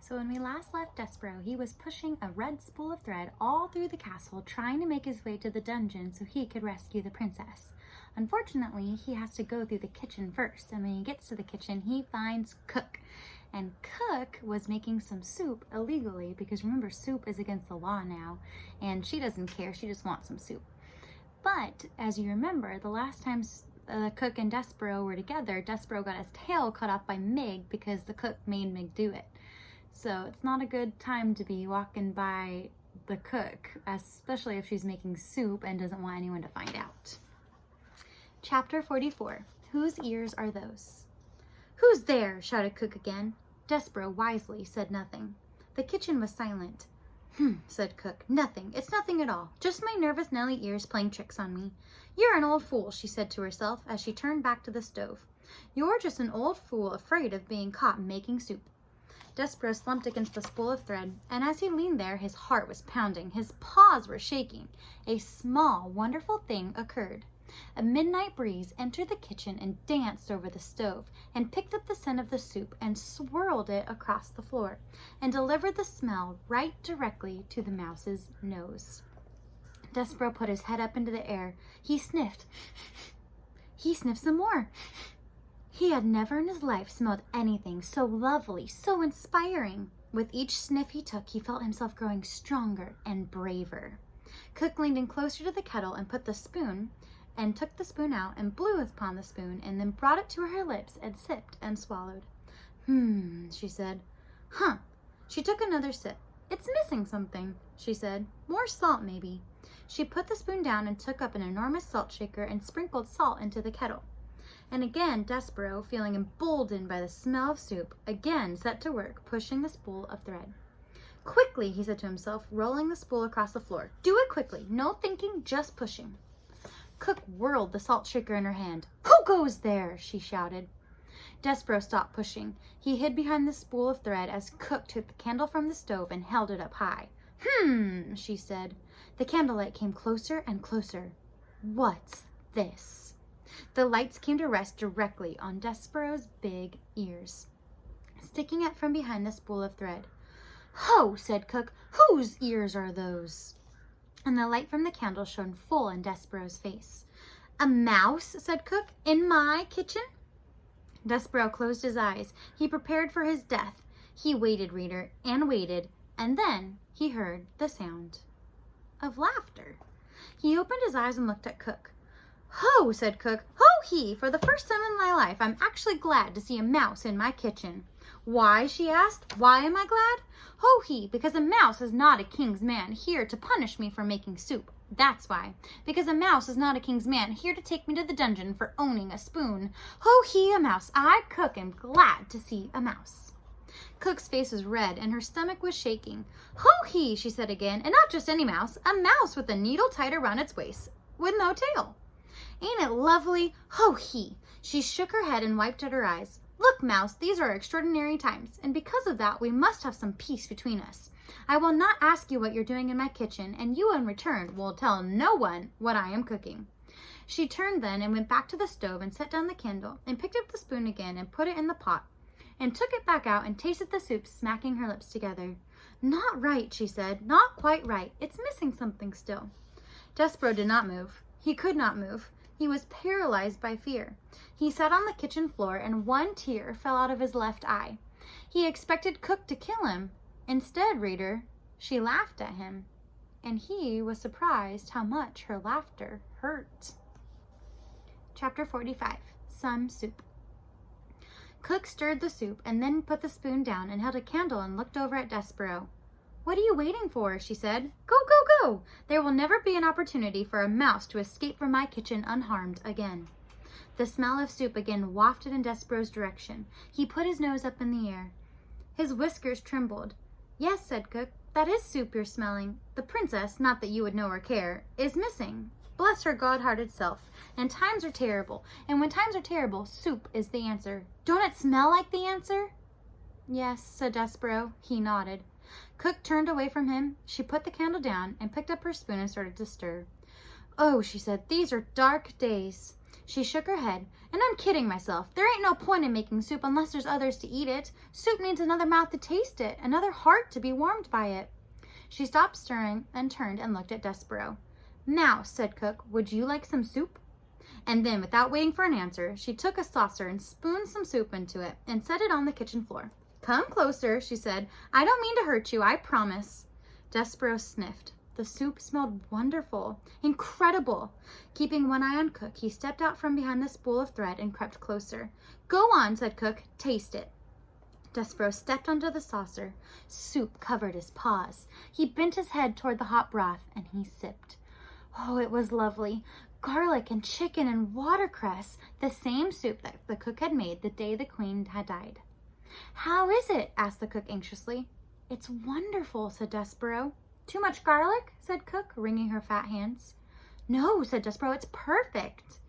So when we last left Despereaux, he was pushing a red spool of thread all through the castle, trying to make his way to the dungeon so he could rescue the princess. Unfortunately, he has to go through the kitchen first, and when he gets to the kitchen, he finds Cook. And Cook was making some soup illegally, because remember, soup is against the law now, and she doesn't care, she just wants some soup. But, as you remember, the last time Cook and Despereaux were together, Despereaux got his tail cut off by Mig because the cook made Mig do it. So it's not a good time to be walking by the cook, especially if she's making soup and doesn't want anyone to find out. Chapter 44. Whose ears are those? "Who's there?" shouted Cook again. Despereaux wisely said nothing. The kitchen was silent. Said Cook. "Nothing. It's nothing at all. Just my nervous Nelly ears playing tricks on me." "You're an old fool," she said to herself as she turned back to the stove. "You're just an old fool afraid of being caught making soup." Despereaux slumped against the spool of thread, and as he leaned there, his heart was pounding, his paws were shaking. A small, wonderful thing occurred. A midnight breeze entered the kitchen and danced over the stove, and picked up the scent of the soup and swirled it across the floor, and delivered the smell right directly to the mouse's nose. Despereaux put his head up into the air. He sniffed. He sniffed some more. He had never in his life smelled anything so lovely, so inspiring. With each sniff he took, he felt himself growing stronger and braver. Cook leaned in closer to the kettle and took the spoon out and blew upon the spoon, and then brought it to her lips and sipped and swallowed. She said. She took another sip. "It's missing something," she said. "More salt, maybe." She put the spoon down and took up an enormous salt shaker and sprinkled salt into the kettle. And again Despereaux, feeling emboldened by the smell of soup, again set to work pushing the spool of thread. "Quickly," he said to himself, rolling the spool across the floor. "Do it quickly. No thinking, just pushing." Cook whirled the salt shaker in her hand. "Who goes there?" she shouted. Despereaux stopped pushing. He hid behind the spool of thread as Cook took the candle from the stove and held it up high. She said. The candlelight came closer and closer. "What's this?" The lights came to rest directly on Despereaux's big ears, sticking out from behind the spool of thread. "Ho!" said Cook. "Whose ears are those?" And the light from the candle shone full in Despereaux's face. "A mouse," said Cook, "in my kitchen?" Despereaux closed his eyes. He prepared for his death. He waited, reader, and waited, and then he heard the sound of laughter. He opened his eyes and looked at Cook. "Ho!" said Cook. "Ho-hee! For the first time in my life, I'm actually glad to see a mouse in my kitchen." "Why?" she asked. "Why am I glad?" "Ho-hee! Because a mouse is not a king's man here to punish me for making soup. That's why. Because a mouse is not a king's man here to take me to the dungeon for owning a spoon. Ho-hee, a mouse! I, Cook, am glad to see a mouse." Cook's face was red and her stomach was shaking. "Ho-hee!" she said again. "And not just any mouse. A mouse with a needle tied around its waist, with no tail. Ain't it lovely? Ho-hee!" She shook her head and wiped at her eyes. "Look, Mouse, these are extraordinary times, and because of that we must have some peace between us. I will not ask you what you're doing in my kitchen, and you in return will tell no one what I am cooking." She turned then and went back to the stove and set down the candle and picked up the spoon again and put it in the pot and took it back out and tasted the soup, smacking her lips together. "Not right," she said. "Not quite right. It's missing something still." Despereaux did not move. He could not move. He was paralyzed by fear. He sat on the kitchen floor and one tear fell out of his left eye. He expected Cook to kill him. Instead, reader, she laughed at him, and he was surprised how much her laughter hurt. Chapter 45. Some Soup. Cook stirred the soup and then put the spoon down and held a candle and looked over at Despereaux. "What are you waiting for?" she said. "Go, go, go! There will never be an opportunity for a mouse to escape from my kitchen unharmed again." The smell of soup again wafted in Despereaux's direction. He put his nose up in the air. His whiskers trembled. "Yes," said Cook, "that is soup you're smelling. The princess, not that you would know or care, is missing. Bless her God-hearted self. And times are terrible. And when times are terrible, soup is the answer. Don't it smell like the answer?" "Yes," said Despereaux. He nodded. Cook turned away from him. She put the candle down and picked up her spoon and started to stir. "Oh," she said, "these are dark days." She shook her head. And I'm kidding myself. There ain't no point in making soup unless there's others to eat it. Soup needs another mouth to taste it, another heart to be warmed by it. She stopped stirring and turned and looked at Despereaux. Now, said Cook, would you like some soup? And then, without waiting for an answer, she took a saucer and spooned some soup into it and set it on the kitchen floor. Come closer, she said. I don't mean to hurt you, I promise. Despereaux sniffed. The soup smelled wonderful, incredible. Keeping one eye on Cook, he stepped out from behind the spool of thread and crept closer. Go on, said Cook. Taste it. Despereaux stepped onto the saucer. Soup covered his paws. He bent his head toward the hot broth, and he sipped. Oh, it was lovely. Garlic and chicken and watercress, the same soup that the cook had made the day the queen had died. How is it? Asked the cook anxiously. It's wonderful, said Despereaux. Too much garlic? Said Cook, wringing her fat hands. No, said Despereaux, it's perfect.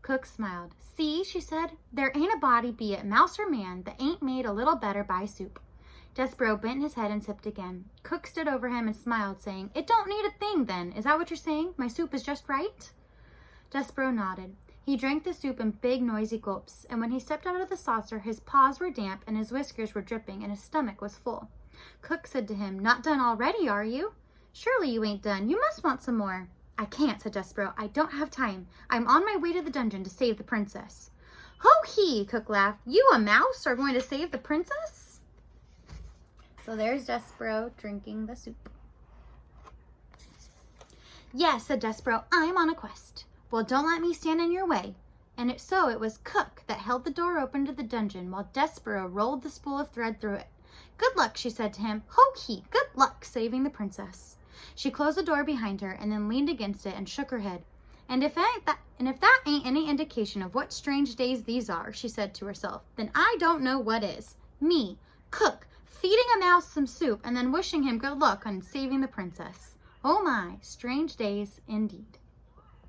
Cook smiled. See, she said, there ain't a body, be it mouse or man, that ain't made a little better by soup. Despereaux bent his head and sipped again. Cook stood over him and smiled, saying, It don't need a thing, then. Is that what you're saying? My soup is just right? Despereaux nodded. He drank the soup in big, noisy gulps, and when he stepped out of the saucer, his paws were damp and his whiskers were dripping and his stomach was full. Cook said to him, Not done already, are you? Surely you ain't done. You must want some more. I can't, said Despereaux. I don't have time. I'm on my way to the dungeon to save the princess. Ho-hee, Cook laughed. You, a mouse, are going to save the princess? So there's Despereaux drinking the soup. Yes, said Despereaux, I'm on a quest. Well, don't let me stand in your way. And it was Cook that held the door open to the dungeon while Despereaux rolled the spool of thread through it. Good luck, she said to him. Ho-hee, good luck saving the princess. She closed the door behind her and then leaned against it and shook her head. And if that ain't any indication of what strange days these are, she said to herself, then I don't know what is. Me, Cook, feeding a mouse some soup and then wishing him good luck on saving the princess. Oh my, strange days indeed.